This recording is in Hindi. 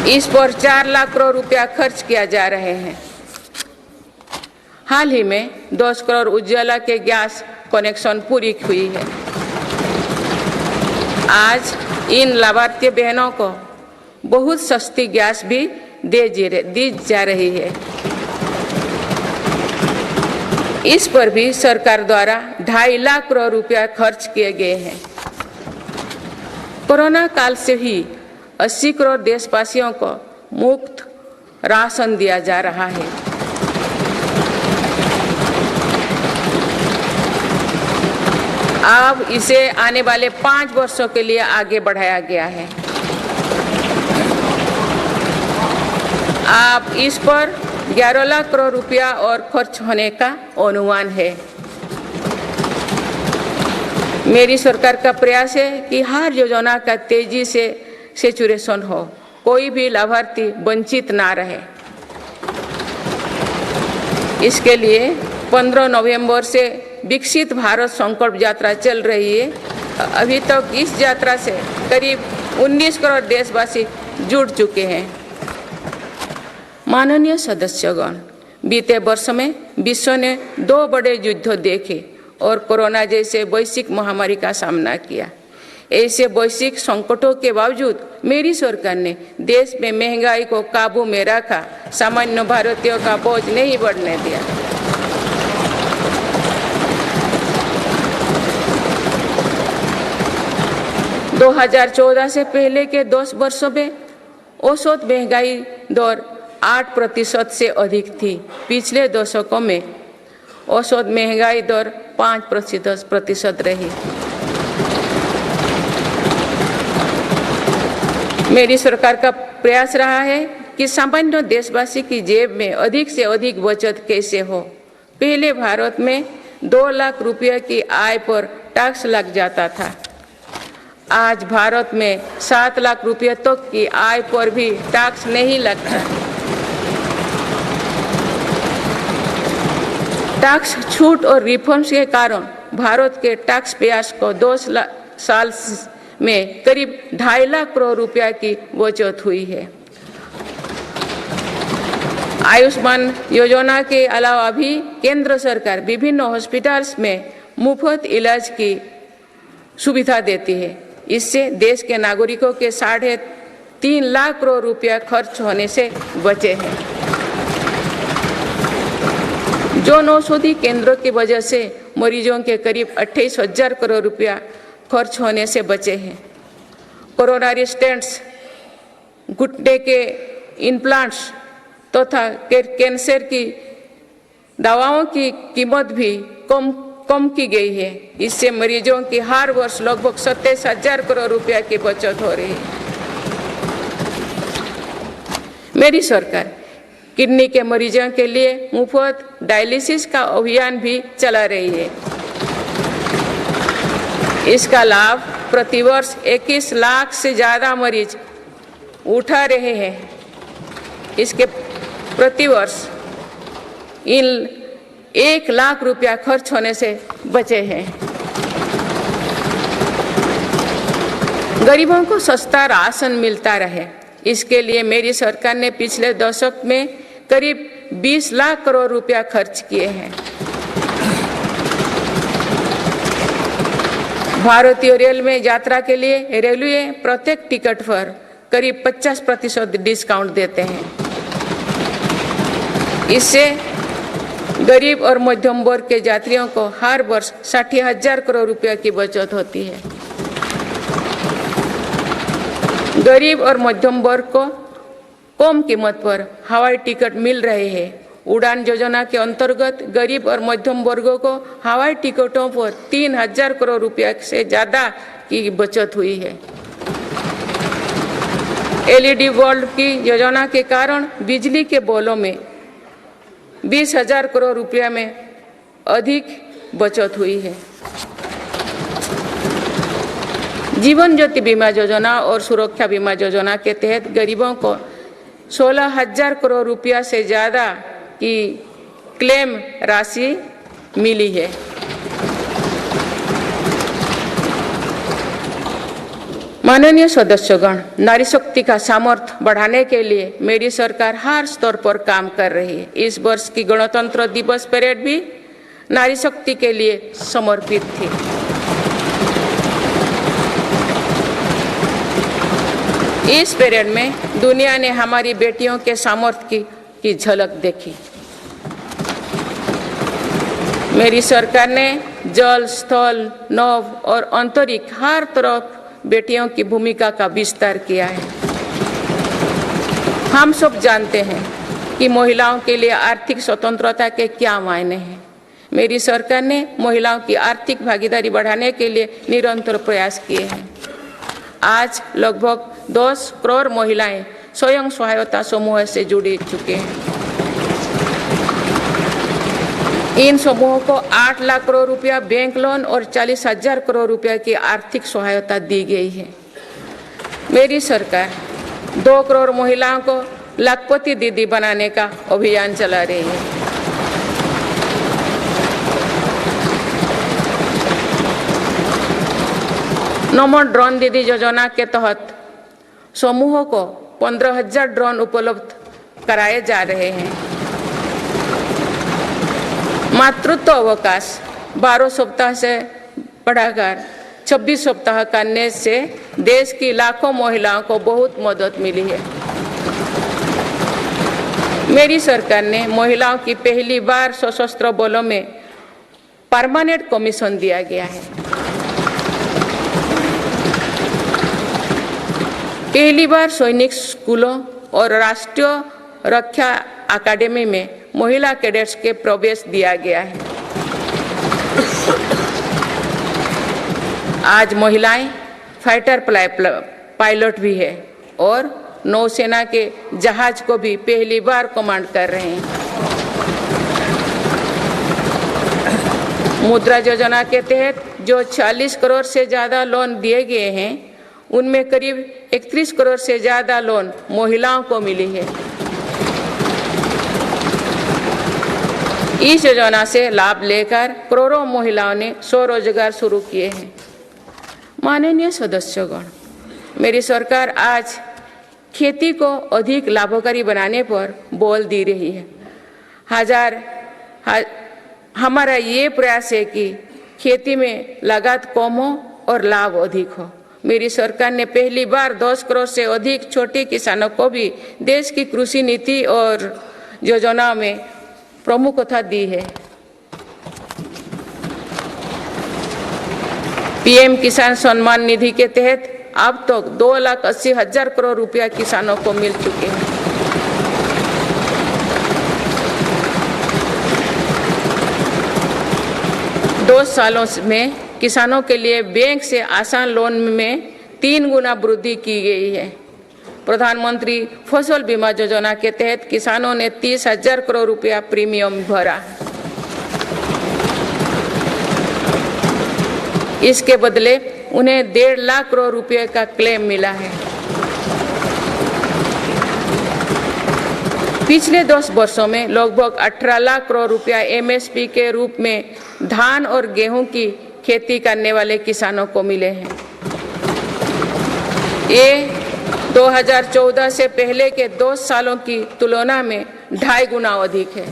इस पर 4 लाख करोड़ रुपया खर्च किया जा रहे हैं। हाल ही में 10 करोड़ उज्ज्वला के गैस कनेक्शन पूरी हुई है। आज इन लाभार्थी बहनों को बहुत सस्ती गैस भी दी जा रही है। इस पर भी सरकार द्वारा 2.5 लाख करोड़ रुपया खर्च किए गए हैं। कोरोना काल से ही 80 करोड़ देशवासियों को मुफ्त राशन दिया जा रहा है। अब इसे आने वाले 5 वर्षों के लिए आगे बढ़ाया गया है। अब इस पर 11 लाख करोड़ रुपया और खर्च होने का अनुमान है। मेरी सरकार का प्रयास है कि हर योजना का तेजी से सैचुरेशन हो, कोई भी लाभार्थी वंचित ना रहे। इसके लिए 15 नवंबर से विकसित भारत संकल्प यात्रा चल रही है। अभी तक इस यात्रा से करीब 19 करोड़ देशवासी जुड़ चुके हैं। माननीय सदस्यगण, बीते वर्ष में विश्व ने 2 बड़े युद्ध देखे और कोरोना जैसे वैश्विक महामारी का सामना किया। ऐसे वैश्विक संकटों के बावजूद मेरी सरकार ने देश में महंगाई को काबू में रखा, सामान्य भारतीयों का बोझ नहीं बढ़ने दिया। दो 2014 से पहले के 10 वर्षों में औसत महंगाई दर 8% से अधिक थी। पिछले दशकों में औसत महंगाई दर 5% रही। मेरी सरकार का प्रयास रहा है कि सामान्य देशवासी की जेब में अधिक से अधिक बचत कैसे हो। पहले भारत में 2 लाख रुपये की आय पर टैक्स लग जाता था। आज भारत में 7 लाख रुपये तक की आय पर भी टैक्स नहीं लगता। टैक्स छूट और रिफॉर्म्स के कारण भारत के टैक्स पेयर्स को 2 साल में करीब 2.5 लाख करोड़ रुपया की बचत हुई है। आयुष्मान योजना के अलावा भी केंद्र सरकार विभिन्न हॉस्पिटल्स में मुफ्त इलाज की सुविधा देती है। इससे देश के नागरिकों के 3.5 लाख करोड़ रुपया खर्च होने से बचे हैं। जन औषधि केंद्रों की वजह से मरीजों के करीब 28,000 करोड़ रुपया खर्च होने से बचे हैं। कोरोनरी स्टेंट्स, घुटने के इम्प्लांट्स तथा कैंसर की दवाओं की कीमत भी कम की गई है। इससे मरीजों की हर वर्ष लगभग 27,000 करोड़ रुपया की बचत हो रही है। मेरी सरकार किडनी के मरीजों के लिए मुफ्त डायलिसिस का अभियान भी चला रही है। इसका लाभ प्रतिवर्ष 21 लाख से ज़्यादा मरीज उठा रहे हैं। इसके प्रतिवर्ष इन 1 लाख रुपया खर्च होने से बचे हैं। गरीबों को सस्ता राशन मिलता रहे, इसके लिए मेरी सरकार ने पिछले दशक में करीब 20 लाख करोड़ रुपया खर्च किए हैं। भारतीय रेल में यात्रा के लिए रेलवे प्रत्येक टिकट पर करीब 50% डिस्काउंट देते हैं। इससे गरीब और मध्यम वर्ग के यात्रियों को हर वर्ष 60,000 करोड़ रुपया की बचत होती है। गरीब और मध्यम वर्ग को कम कीमत पर हवाई टिकट मिल रहे हैं। उड़ान योजना के अंतर्गत गरीब और मध्यम वर्गों को हवाई टिकटों पर 3,000 करोड़ रुपया से ज़्यादा की बचत हुई है। LED बल्ब की योजना के कारण बिजली के बिलों में 20,000 करोड़ रुपया में अधिक बचत हुई है। जीवन ज्योति बीमा योजना और सुरक्षा बीमा योजना के तहत गरीबों को 16,000 करोड़ रुपया से ज़्यादा की क्लेम राशि मिली है। माननीय सदस्यगण, नारी शक्ति का सामर्थ्य बढ़ाने के लिए मेरी सरकार हर स्तर पर काम कर रही है। इस वर्ष की गणतंत्र दिवस परेड भी नारी शक्ति के लिए समर्पित थी। इस परेड में दुनिया ने हमारी बेटियों के सामर्थ्य की झलक देखी। मेरी सरकार ने जल, स्थल, नभ और अंतरिक्ष हर तरफ बेटियों की भूमिका का विस्तार किया है। हम सब जानते हैं कि महिलाओं के लिए आर्थिक स्वतंत्रता के क्या मायने हैं। मेरी सरकार ने महिलाओं की आर्थिक भागीदारी बढ़ाने के लिए निरंतर प्रयास किए हैं। आज लगभग 10 करोड़ महिलाएं स्वयं सहायता समूह से जुड़ चुके हैं। इन समूहों को 8 लाख करोड़ रुपया बैंक लोन और 40,000 करोड़ रुपया की आर्थिक सहायता दी गई है। मेरी सरकार 2 करोड़ महिलाओं को लाखपति दीदी बनाने का अभियान चला रही है। नमो ड्रोन दीदी योजना के तहत समूहों को 15,000 ड्रोन उपलब्ध कराए जा रहे हैं। मातृत्व अवकाश 12 सप्ताह से बढ़ाकर 26 सप्ताह करने से देश की लाखों महिलाओं को बहुत मदद मिली है। मेरी सरकार ने महिलाओं की पहली बार सशस्त्र बलों में परमानेंट कमीशन दिया गया है। पहली बार सैनिक स्कूलों और राष्ट्रीय रक्षा अकादमी में महिला कैडेट्स के प्रवेश दिया गया है। आज महिलाएं फाइटर पायलट भी है और नौसेना के जहाज को भी पहली बार कमांड कर रहे हैं। मुद्रा योजना के तहत जो 40 करोड़ से ज्यादा लोन दिए गए हैं, उनमें करीब 31 करोड़ से ज्यादा लोन महिलाओं को मिली है। इस योजना से लाभ लेकर करोड़ों महिलाओं ने स्वरोजगार शुरू किए हैं। माननीय सदस्यगण, मेरी सरकार आज खेती को अधिक लाभकारी बनाने पर बल दे रही है। हमारा ये प्रयास है कि खेती में लागत कम हो और लाभ अधिक हो। मेरी सरकार ने पहली बार 10 करोड़ से अधिक छोटे किसानों को भी देश की कृषि नीति और योजना में प्रमुखता दी है। पीएम किसान सम्मान निधि के तहत अब तक 2,80,000 करोड़ रुपया किसानों को मिल चुके हैं। दो सालों में किसानों के लिए बैंक से आसान लोन में 3 गुना वृद्धि की गई है। प्रधानमंत्री फसल बीमा योजना के तहत किसानों ने 30,000 करोड़ रुपया प्रीमियम भरा। इसके बदले उन्हें 1.5 लाख करोड़ रुपए का क्लेम मिला है। पिछले 10 वर्षों में लगभग 18 लाख करोड़ रुपया एमएसपी के रूप में धान और गेहूं की खेती करने वाले किसानों को मिले हैं। ये 2014 से पहले के 2 सालों की तुलना में 2.5 गुना अधिक है।